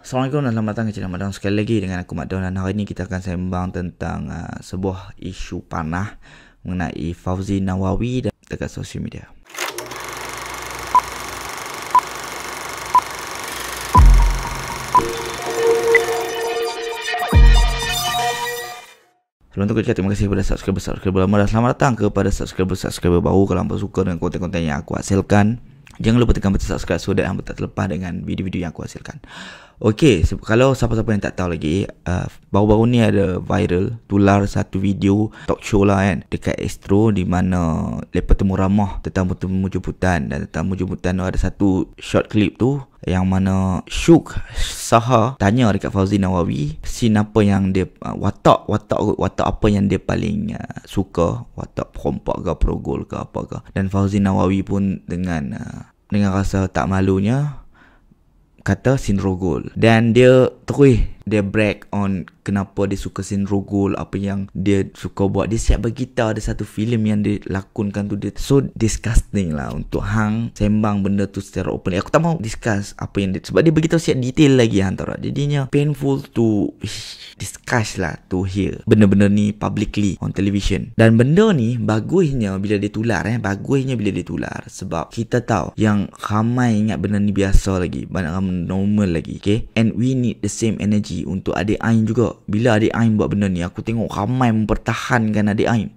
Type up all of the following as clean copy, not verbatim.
Assalamualaikum dan selamat datang ke channel Madang sekali lagi dengan aku Mak Don, dan hari ini kita akan sembang tentang sebuah isu panah mengenai Fauzi Nawawi dan dekat sosial media. Sebelum tu terima kasih kepada subscriber lama dan selamat datang kepada subscriber baru. Kalau anda suka dengan konten-konten yang aku hasilkan, jangan lupa tekan button subscribe so that anda tak terlepas dengan video-video yang aku hasilkan. Okey, kalau siapa-siapa yang tak tahu lagi, baru-baru ni ada viral tular satu video talk show lah kan, dekat Astro, di mana mereka temu ramah tetamu-temu jemputan, dan tetamu jemputan tu ada satu short clip tu yang mana Syuk Saha tanya dekat Fauzi Nawawi scene apa yang dia watak apa yang dia paling suka, watak perompak ke perogol ke apa ke. Dan Fauzi Nawawi pun dengan rasa tak malunya kata scene rogol, dan dia terus dia brag on kenapa dia suka scene rogol, apa yang dia suka buat. Dia siap bergitar, ada satu filem yang dia lakonkan tu, dia so disgusting lah untuk hang sembang benda tu secara open. Aku tak mau discuss apa yang dia, sebab dia begitu siap detail lagi antara, jadinya painful to discuss lah, to hear benda-benda ni publicly on television. Dan benda ni bagusnya bila dia tular sebab kita tahu yang ramai ingat benda ni biasa lagi, banyak ramai normal lagi, okay? And we need the same energy untuk adik Ain juga. Bila adik Ain buat benda ni, aku tengok ramai mempertahankan adik Ain,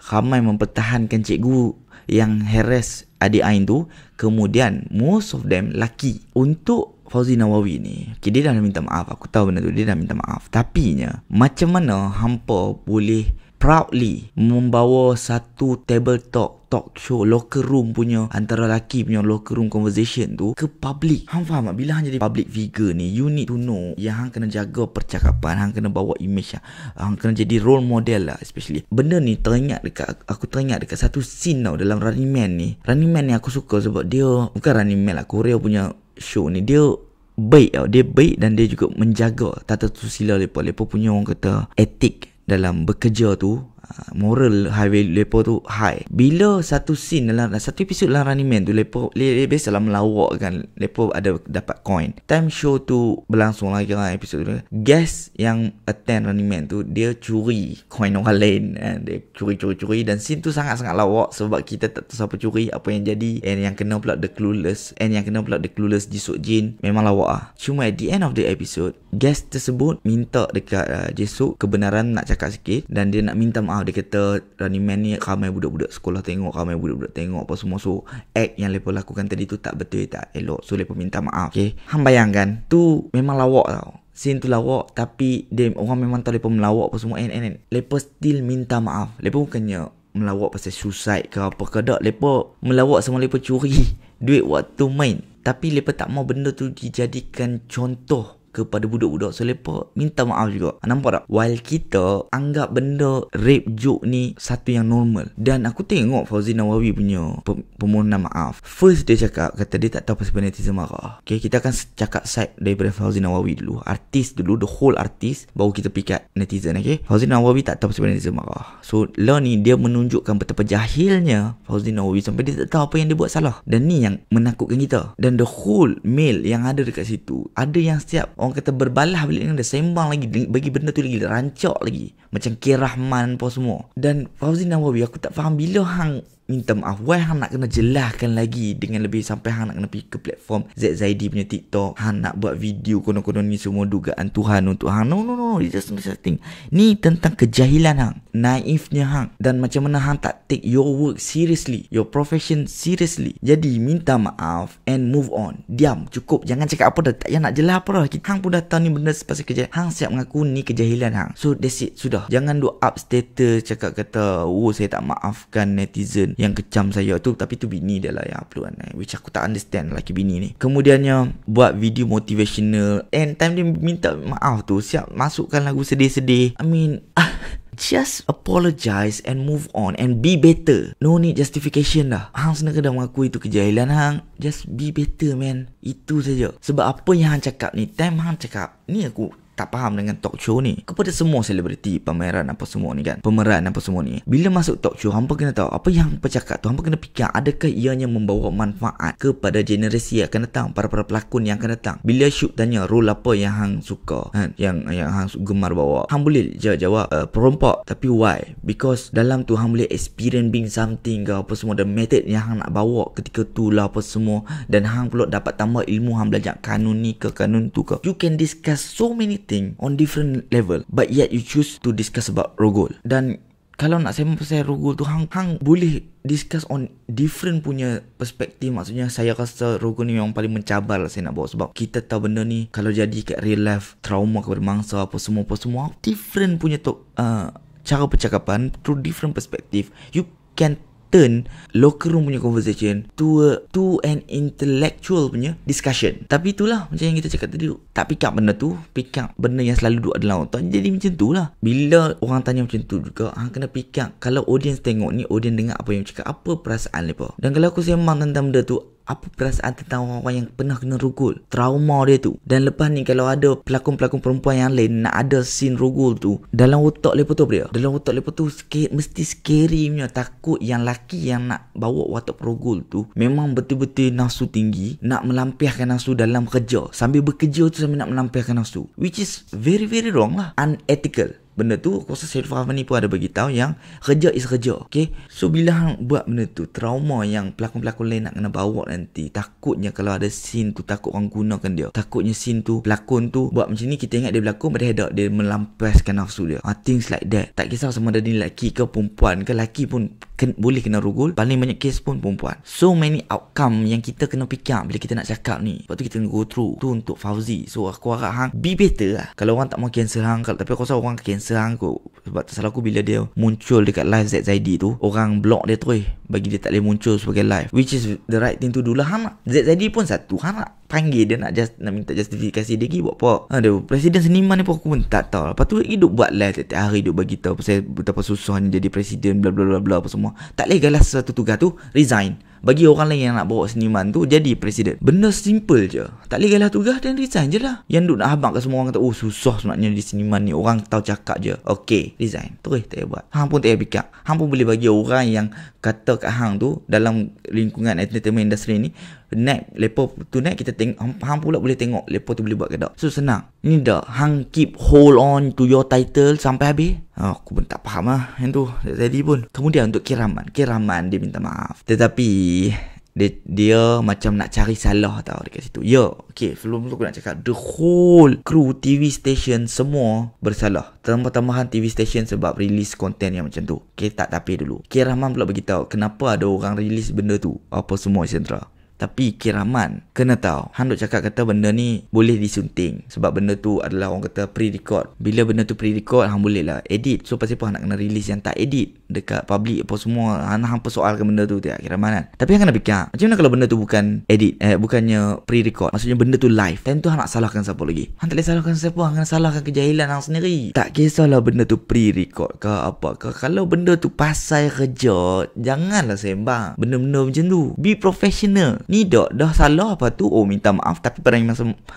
ramai mempertahankan cikgu yang harass adik Ain tu. Kemudian most of them laki. Untuk Fauzi Nawawi ni, okay, dia dah minta maaf, aku tahu benda tu, dia dah minta maaf. Tapi nya, macam mana hampa boleh proudly membawa satu table talk show, locker room punya, antara lelaki punya locker room conversation tu ke public? Hang faham tak? Bila hang jadi public figure ni, you need to know yang hang kena jaga percakapan, hang kena bawa image, hang kena jadi role model lah. Especially benda ni aku teringat dekat satu scene tau dalam Running Man ni. Running Man ni aku suka sebab dia bukan Running Man lah, Korea punya show ni, dia baik tau. Dia baik dan dia juga menjaga tata susila lepa punya, orang kata, etik dalam bekerja tu, moral highway lepa tu high. Bila satu scene dalam satu episod dalam Running Man tu, lepa biasalah melawak kan, lepa ada dapat coin. Time show tu berlangsung lagi kan, episod tu guest yang attend Running Man tu, dia curi coin orang lain, dia curi, dan scene tu sangat-sangat lawak sebab kita tak tahu siapa curi, apa yang jadi, and yang kena pula the clueless Jisuk Jin. Memang lawak lah. Cuma at the end of the episode, guest tersebut minta dekat Jisuk kebenaran, nak cakap sikit, dan dia nak minta maaf. Dia kata Running Man ni ramai budak-budak sekolah tengok, ramai budak-budak tengok apa semua, so act yang lepa lakukan tadi tu tak betul, tak elok, so lepa minta maaf. Okay, hang bayangkan tu memang lawak tau, scene tu lawak, tapi dia orang memang tahu lepa melawak apa semua, and lepa still minta maaf. Lepa bukannya melawak pasal suicide ke apa ke, tak, lepa melawak sama lepa curi duit waktu main, tapi lepa tak mau benda tu dijadikan contoh kepada budak-budak, so lepa minta maaf juga. Nampak tak? While kita anggap benda rape joke ni satu yang normal. Dan aku tengok Fauzi Nawawi punya permohonan maaf, first dia cakap, kata dia tak tahu pasal netizen marah. Okay, kita akan cakap side daripada Fauzi Nawawi dulu, artis dulu, the whole artis, baru kita pikat netizen. Okay, Fauzi Nawawi tak tahu pasal netizen marah, so lah ni dia menunjukkan betapa jahilnya Fauzi Nawawi sampai dia tak tahu apa yang dia buat salah. Dan ni yang menakutkan kita. Dan the whole male yang ada dekat situ, ada yang siap, orang kata, berbalah balik dengan dia, sembang lagi, bagi benda tu lagi rancak lagi, macam K. Rahman apa semua. Dan Fauzi Nawawi, aku tak faham bila hang minta maaf, why hang nak kena jelaskan lagi dengan lebih, sampai hang nak kena pergi ke platform Z Zaidi punya TikTok, hang nak buat video konon-konon ni semua dugaan Tuhan untuk hang. No, it's just something. Ni tentang kejahilan hang, naifnya hang, dan macam mana hang tak take your work seriously, your profession seriously. Jadi minta maaf and move on. Diam, cukup, jangan cakap apa dah, tak payah nak jelas apa dah. Hang pun dah tahu ni benda pasal kejahilan, hang siap mengaku ni kejahilan hang, so that's it, sudah. Jangan do up status cakap kata, oh saya tak maafkan netizen yang kecam saya tu, tapi tu bini dia lah yang upload kan, which aku tak understand lelaki bini ni. Kemudiannya buat video motivational, and time dia minta maaf tu siap masukkan lagu sedih-sedih. I mean just apologize and move on and be better. No need justification dah. Hang sebenarnya dah mengaku itu kejahilan hang, just be better man. Itu saja. Sebab apa yang hang cakap ni, time hang cakap ni, aku tak faham dengan talk show ni. Kepada semua selebriti, pameran apa semua ni kan, pemeran apa semua ni, bila masuk talk show, hampa kena tahu apa yang hampa cakap tu. Hampa kena fikir adakah ianya membawa manfaat kepada generasi yang akan datang, para pelakon yang akan datang. Bila shoot tanya role apa yang hang suka, yang hang gemar bawa, hang boleh jawab perompak. Tapi why? Because dalam tu hang boleh experience being something ke apa semua, dan method yang hang nak bawa ketika tu lah apa semua, dan hang pula dapat tambah ilmu. Hang belajar kanun ni ke kanun tu ke. You can discuss so many thing on different level, but yet you choose to discuss about rogol. Dan kalau nak sembang pasal rogol tu, hang boleh discuss on different punya perspektif. Maksudnya saya rasa rogol ni memang paling mencabar lah saya nak bawa, sebab kita tahu benda ni kalau jadi kat real life, trauma kepada mangsa apa semua different punya cara percakapan through different perspektif. You can turn locker room punya conversation to an intellectual punya discussion. Tapi itulah macam yang kita cakap tadi, tak pick up benda tu, pick up benda yang selalu duduk dalam otak. Jadi macam tu lah. Bila orang tanya macam tu juga, hang kena pick up. Kalau audience tengok ni, audience dengar apa yang cakap, apa perasaan mereka. Dan kalau aku sembang tentang benda tu, apa perasaan tentang orang-orang yang pernah kena rogol, trauma dia tu. Dan lepas ni kalau ada pelakon-pelakon perempuan yang lain nak ada scene rogol tu, dalam otak lepas tu apa dia? Dalam otak lepas tu mesti scary punya. Takut yang laki yang nak bawa watak rogol tu memang betul-betul nafsu tinggi, nak melampiaskan nafsu dalam kerja. Sambil bekerja tu sambil nak melampiaskan nafsu, which is very very wrong lah, unethical. Benda tu aku rasa Syed Fahmi pun ada beritahu yang kerja is kerja. Okay, so bila hang buat benda tu, trauma yang pelakon-pelakon lain nak kena bawa nanti, takutnya kalau ada scene tu, takut orang gunakan dia, takutnya scene tu pelakon tu buat macam ni, kita ingat dia berlakon padahal dia melampiaskan nafsu dia. Things like that. Tak kisah sama ada dia lelaki ke perempuan ke, lelaki pun boleh kena rogol. Paling banyak kes pun perempuan. So many outcome yang kita kena fikir bila kita nak cakap ni. Lepas tu kita go through tu untuk Fauzi. So aku harap hang be better lah. Kalau orang tak mau cancel hang, tapi aku rasa orang cancel hang kot. Sebab tersalah aku bila dia muncul dekat live ZZD tu, orang block dia terus bagi dia tak boleh muncul sebagai live, which is the right thing to do lah. Hang ZZD pun satu, hang nak panggil dia, nak minta justifikasi dia pergi buat apa. Ada presiden seniman ni pun aku pun tak tahu. Lepas tu hidup buat live tiap hari, hidup bagi tahu pasal betapa susahnya jadi presiden, bla bla bla bla apa semua. Tak boleh galas satu tugas tu, resign. Bagi orang lain yang nak bawa seniman tu jadi presiden. Benda simple je. Tak boleh galah tugas dan resign je lah. Yang duk nak habaq ke semua orang kata, oh susah sebenarnya jadi seniman ni, orang tahu cakap je. Okay, resign. Terus tak payah buat. Hang pun tak payah pick up. Hang pun boleh bagi orang yang kata kat hang tu dalam lingkungan entertainment industry ni, lepo tu kita tengok, hang pula boleh tengok lepo tu boleh buat ke tak. So senang. Ni dah hang keep hold on to your title sampai habis. Aku pun tak faham lah yang tu tadi pun. Kemudian untuk Kiraman dia minta maaf, tetapi dia macam nak cari salah tau dekat situ. Ya, okay, sebelum tu aku nak cakap, the whole crew TV station semua bersalah. Tambah-tambahan TV station sebab release konten yang macam tu. Okay, tak tapi dulu Kiraman pula beritahu kenapa ada orang release benda tu, apa semua etc. Tapi Kiraman kena tahu, hang duk cakap kata benda ni boleh disunting sebab benda tu adalah orang kata pre-record. Bila benda tu pre-record, hang boleh lah edit. So pasal apa hang nak kena release yang tak edit dekat public apa semua? Hang persoalkan benda tu tak Kiraman kan. Tapi hang kena fikir, macam mana kalau benda tu bukan edit, bukannya pre-record, maksudnya benda tu live. Dan tu hang nak salahkan siapa lagi? Hang tak boleh salahkan siapa, hang kena salahkan kejahilan hang sendiri. Tak kisahlah benda tu pre-record ke apa ke. Kalau benda tu pasal kerja, janganlah sembang benda-benda macam tu. Be professional. Ni dah salah apa tu, oh minta maaf, tapi pada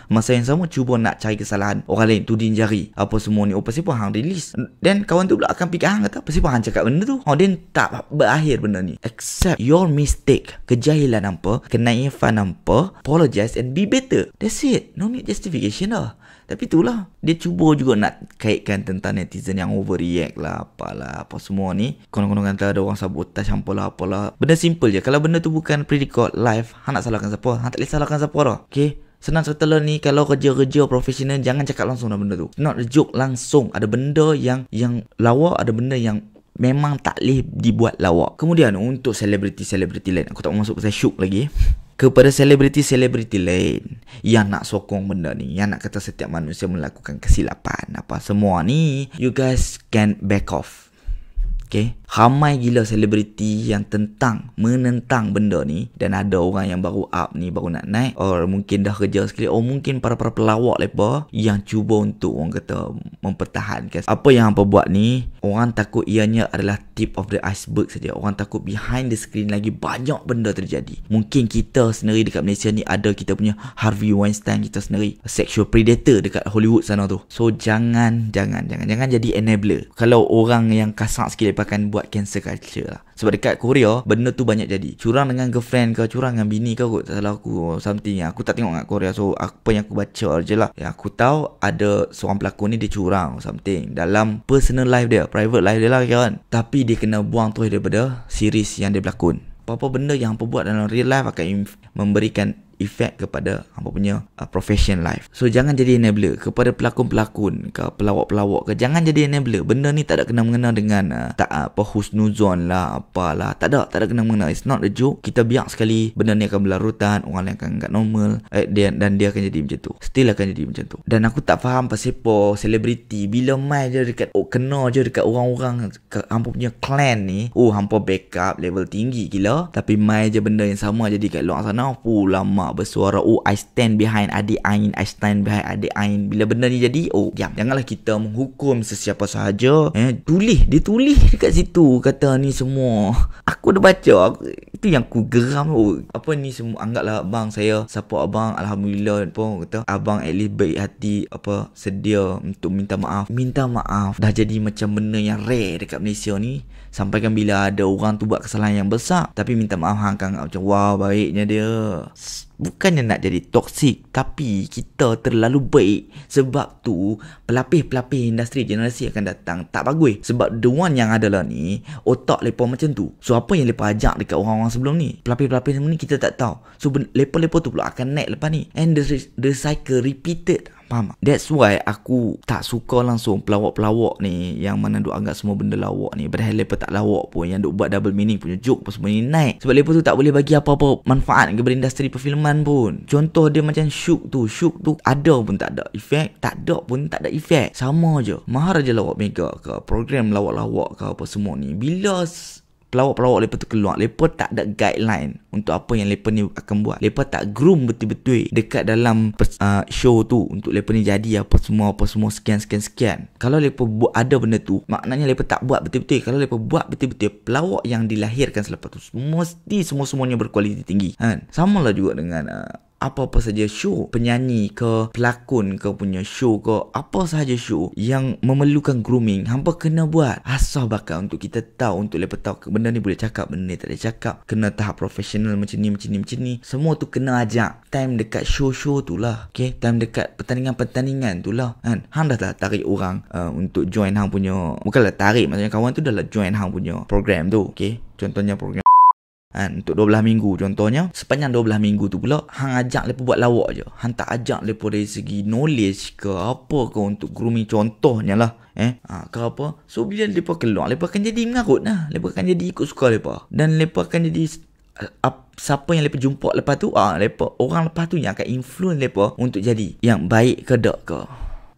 masa yang sama cuba nak cari kesalahan orang lain, tuding jari apa semua ni. Oh pasal apa hang release, dan kawan tu pula akan fikir hang kata pasal apa hang cakap benda tu. Dan tak berakhir benda ni. Accept your mistake, kejahilan apa, kenaifan apa, apologize and be better. That's it. No need justification lah. Tapi itulah, dia cuba juga nak kaitkan tentang netizen yang overreact lah, apalah, apa semua ni. Konon-konon kata ada orang sabotage, apalah. Benda simple je. Kalau benda tu bukan pre-record live, hang nak salahkan siapa? Hang tak boleh salahkan siapa dah. Okay? Senang cerita lah ni, kalau kerja-kerja profesional, jangan cakap langsung dah benda tu. Not a joke langsung. Ada benda yang lawak, ada benda yang memang tak boleh dibuat lawak. Kemudian untuk selebriti lain, aku tak masuk pasal Syuk lagi. Kepada selebriti lain yang nak sokong benda ni, yang nak kata setiap manusia melakukan kesilapan apa semua ni, you guys can back off. Okay, ramai gila selebriti yang menentang benda ni, dan ada orang yang baru up ni, baru nak naik, or mungkin dah kerja sekali, or mungkin para pelawak lepa yang cuba untuk orang kata mempertahankan apa yang hampa buat ni. Orang takut ianya adalah tip of the iceberg saja. Orang takut behind the screen lagi banyak benda terjadi. Mungkin kita sendiri dekat Malaysia ni ada kita punya Harvey Weinstein kita sendiri, sexual predator dekat Hollywood sana tu. So jangan jadi enabler. Kalau orang yang kasar sikit lepas akan buat cancel culture lah. Sebab dekat Korea benda tu banyak jadi. Curang dengan girlfriend ke, curang dengan bini ke, kot tak salah aku something. Aku tak tengok kat Korea, so apa yang aku baca je lah. Yang aku tahu ada seorang pelakon ni dia curang something dalam personal life dia, private life dia lah kan. Tapi dia kena buang terus daripada series yang dia berlakon. Apa-apa benda yang hampa buat dalam real life akan memberikan efek kepada hampa punya profession life. So jangan jadi enabler kepada pelakon-pelakon ke, pelawak-pelawak ke. Jangan jadi enabler. Benda ni tak ada kena-mengena dengan tak apa husnuzon lah, apalah. Tak ada kena-mengena. It's not a joke. Kita biar sekali benda ni akan berlarutan, orang lain akan anggap normal, dan dia akan jadi macam tu. Still akan jadi macam tu. Dan aku tak faham pasal apa selebriti bila mai je dekat kena je dekat orang-orang hampa punya clan ni. Hampa backup level tinggi gila, tapi mai je benda yang sama jadi kat luar sana. Lama bersuara, I stand behind adik Ain, I stand behind adik Ain. Bila benda ni jadi, diam. Janganlah kita menghukum sesiapa sahaja. Dia tulis dekat situ kata ni semua. Aku dah baca, itu yang aku geram. Apa ni semua, anggaplah abang saya, support abang, alhamdulillah pun kata abang at least baik hati, apa sedia untuk minta maaf. Dah jadi macam benda yang rare dekat Malaysia ni. Sampaikan bila ada orang tu buat kesalahan yang besar, tapi minta maaf, hang kan macam wah baiknya dia. Bukannya nak jadi toksik, tapi kita terlalu baik. Sebab tu pelapis-pelapis industri generasi akan datang tak bagus. Sebab the one yang adalah ni, otak lepa macam tu. So apa yang lepa ajak dekat orang-orang sebelum ni, pelapis-pelapis sebelum ni kita tak tahu. So lepa-lepa tu pula akan naik lepas ni. And the cycle repeated. Faham? That's why aku tak suka langsung pelawak-pelawak ni yang mana duk anggap semua benda lawak ni. Padahal lepa tak lawak pun, yang duk buat double meaning punya joke pun semua ni naik. Sebab lepa tu tak boleh bagi apa-apa manfaat kepada industri perfilman pun. Contoh dia macam Syuk tu ada pun tak ada efek, tak ada pun tak ada efek. Sama je. Maharaja Lawak Mega ke, program lawak-lawak ke apa semua ni, bila pelawak-pelawak lepa tu keluar, lepa tak ada guideline untuk apa yang lepa ni akan buat. Lepa tak groom betul-betul dekat dalam show tu untuk lepa ni jadi apa semua sekian. Kalau lepa buat ada benda tu, maknanya lepa tak buat betul-betul. Kalau lepa buat betul-betul, pelawak yang dilahirkan selepas tu mesti semua-semuanya berkualiti tinggi kan. Samalah juga dengan apa-apa saja show, penyanyi ke, pelakon ke punya show ke, apa sahaja show yang memerlukan grooming, hampa kena buat asal bakal untuk kita tahu, untuk lepas tahu benda ni boleh cakap, benda ni tak boleh cakap, kena tahap profesional macam ni. Semua tu kena ajak time dekat show-show tu lah. Okay, time dekat pertandingan-pertandingan tu lah kan. Hang dah tarik orang untuk join hang punya, bukanlah tarik, maksudnya kawan tu dah lah join hang punya program tu. Okay, contohnya program untuk 12 minggu contohnya. Sepanjang 12 minggu tu pula hang ajak lepa buat lawak je. Hang tak ajak lepa dari segi knowledge ke apa ke untuk grooming contohnya lah ke apa. So bila lepa keluar, lepa akan jadi mengarut lah. Lepa akan jadi ikut suka lepa. Dan lepa akan jadi siapa yang lepa jumpa lepas tu, lepa orang lepas tu yang akan influence lepa untuk jadi yang baik ke tak ke.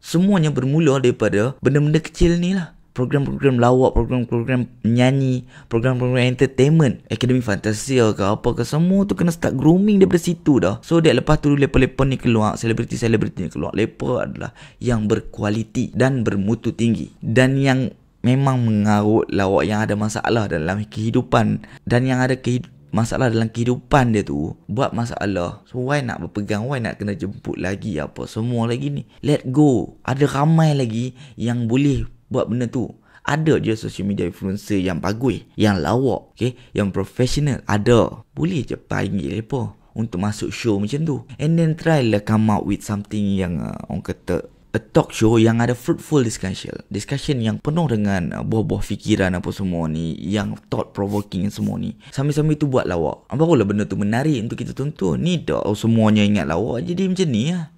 Semuanya bermula daripada benda-benda kecil ni lah. Program-program lawak, program-program nyanyi, program-program entertainment, Akademi Fantasia ke apa ke, semua tu kena start grooming daripada situ dah. So that lepas tu lepa-lepa ni keluar, selebriti-selebriti ni keluar, lepa adalah yang berkualiti dan bermutu tinggi, dan yang memang mengarut lawak yang ada masalah dalam kehidupan, dan yang ada masalah dalam kehidupan dia tu buat masalah. So why nak berpegang, why nak kena jemput lagi apa semua lagi ni. Let go. Ada ramai lagi yang boleh buat benda tu. Ada je social media influencer yang bagus, yang lawak, yang profesional. Ada. Boleh je panggil lepa untuk masuk show macam tu. And then try lah come out with something yang orang kata a talk show yang ada fruitful discussion yang penuh dengan buah-buah fikiran apa semua ni, yang thought provoking semua ni. Sambil-sambil tu buat lawak. Barulah benda tu menarik untuk kita tonton. Ni dah semuanya ingat lawak jadi macam ni lah.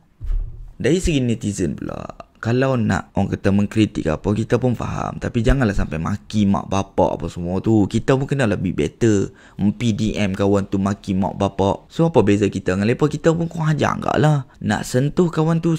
Dari segi netizen pula, kalau nak orang kata mengkritik apa, kita pun faham. Tapi janganlah sampai maki mak bapak apa semua tu. Kita pun kena lebih better. PDM kawan tu maki mak bapak. So apa beza kita dengan lepas kita pun kurang ajar enggak lah. Nak sentuh kawan tu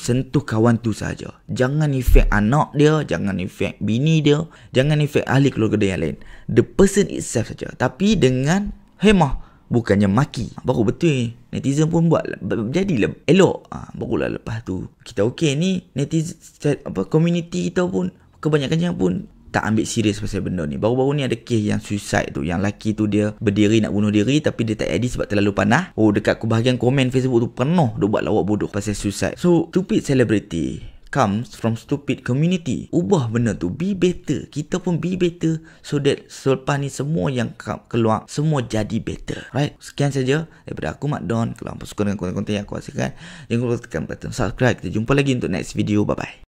saja. Jangan efek anak dia, jangan efek bini dia, jangan efek ahli keluarga dia yang lain. The person itself saja. Tapi dengan hemah, bukannya maki. Baru betul netizen pun buat jadilah elok. Barulah lepas tu kita okey ni netizen community kita pun kebanyakannya pun tak ambil serius pasal benda ni. Baru-baru ni ada kes yang suicide tu, yang lelaki tu dia berdiri nak bunuh diri tapi dia tak edit sebab terlalu panas. Dekat bahagian komen Facebook tu penuh dia buat lawak bodoh pasal suicide. So stupid celebrity comes from stupid community. Ubah benda tu, be better. Kita pun be better so that selepas ni semua yang keluar semua jadi better. Right? Sekian saja daripada aku, Mak Don. Kalau hampa suka dengan konten-konten yang aku hasilkan, jangan lupa tekan button subscribe. Kita jumpa lagi untuk next video. Bye bye.